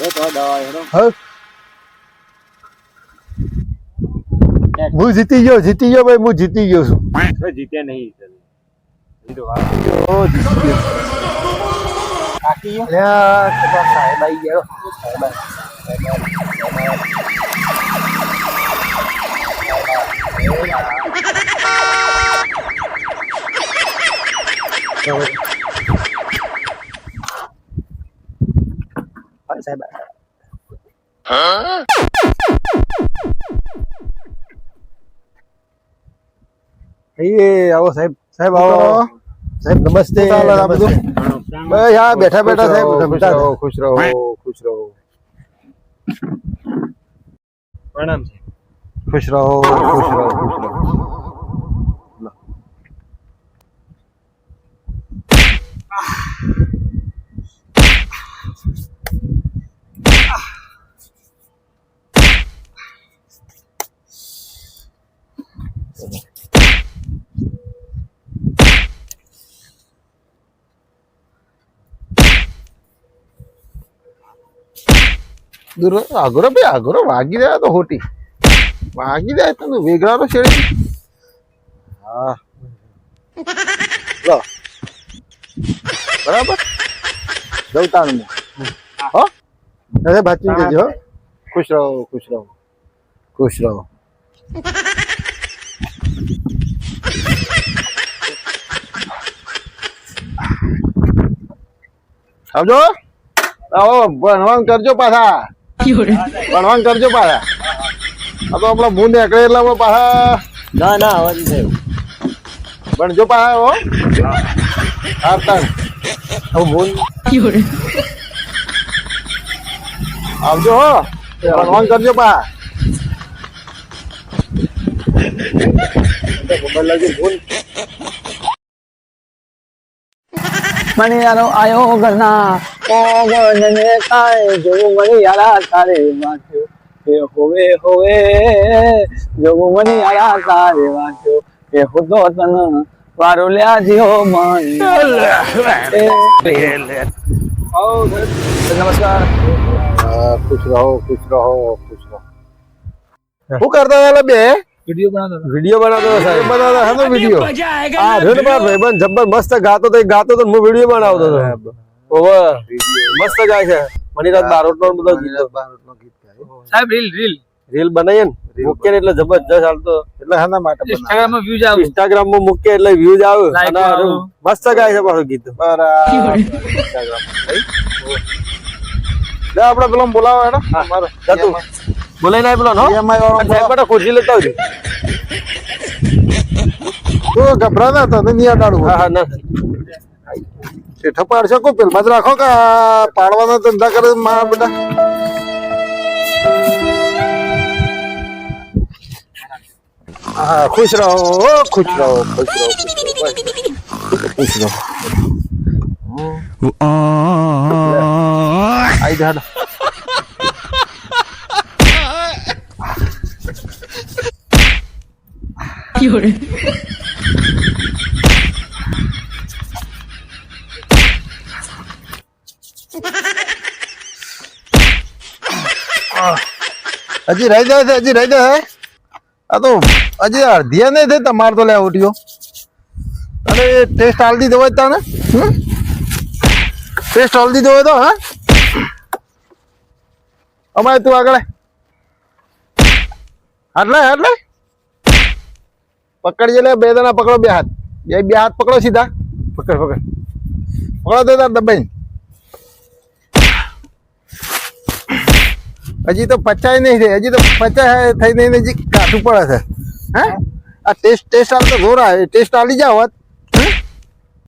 તો દવા હેરો હું જીતી ગયો ભાઈ, હું જીતી ગયો છું. જીત્યા નહીં કાકી સાહેબ આવી ગયો. સાહેબ આવો સાહેબ. સાહેબ આવો. સાહેબ નમસ્તે. બસ હા બેઠા બેઠા સાહેબ. ખુશ રહો ખુશ રહો. પ્રણામ ખુશ રહો ખુશ રહો ખુશ રહો. આગળ ભાઈ આગળ વાગી રહ્યા તો ખોટી વાગી જાય તમે વેગળાનો છેડી. હા લો બરાબર જવતાનું હો. અરે બાચી જજો. ખુશ રહો ખુશ રહો ખુશ રહો. આવજો. આવો ભણવાન કરજો પાછા. ભણવાન કરજો પાછા. આ તો આપણા ભૂંડ એકડે એટલે પાછા ના ના અવાજ થયો ભણજો પાછા. હો આવતા ભૂંડ આવજો. હો ભણવાન કરજો પાછા. મણિયારો આયો ઘરના ઓગણને કાય જોવું મણિયારા તારે વાંચ્યો એ હોવે હોવે જોવું મણિયારા તારે વાંચ્યો એ હુતો તન વારો લ્યા જીઓ મણ. નમસ્કાર. ખુશ રહો ખુશ રહો ખુશ રહો. શું કરતા હતા બે? વિડીયો બનાવતો સાહેબ. બનાવતા હતો વિડીયો. હા રેડ બાર ભાઈબંધ જબ્બર મસ્ત ગાતો તો હું વિડીયો બનાવતો હતો. ઓવર મસ્ત ગાય છે. મણિરાજ બારોટનો બધો ગીત ગાય સાહેબ રીલ બનાવીએ ને મૂકીએ એટલે જબરજસ્ત હાલતો. એટલે હાના માટે ઇન્સ્ટાગ્રામ માં વ્યૂઝ આવે. ઇન્સ્ટાગ્રામ માં મૂકીએ એટલે વ્યૂઝ આવે. Like અને આવે. મસ્ત ગાય છે પાછું ગીત. બરાબર ઇન્સ્ટાગ્રામ લે આપણે પેલો બોલાવો હેડો. મારો જતું બોલાઈ ના પેલો નો સાહેબ બેટા ખુરશી લેતા આવજો. તો ગભરાતા હતા ને નિયાડાડું. હા હા ના ઠપાડ શકો પેલ બાદ રાખો કે પાડવાના ધંધા કરે મારા બેટા. હા ખુશ રહો ખુશ રહો ખુશ રહો ખુશ રહો. આઈ જા. હજી રહી જાય છે હજી રહી જાય. આ તો હજી અડધી નહીં થઈ તમારે તો લે ઉઠ્યો. અરે ટેસ્ટ હાલ દીધો હોય તને. ટેસ્ટ હાલ દીધો હોય તો હા અમારે તું આગળ એટલે પકડીએ લે. બે જણા પકડો. બે હાથ બે હાથ પકડો સીધા. પકડ પકડ પકડો તો તાર દબાઈ. હજી તો પચાય નહીં થઈ. હજી તો પચાય થઈ નહીં હજી કાઠું પડે છે. હા આ ટેસ્ટ હાલ તો જોરા ટેસ્ટ હાલી જાવ હોત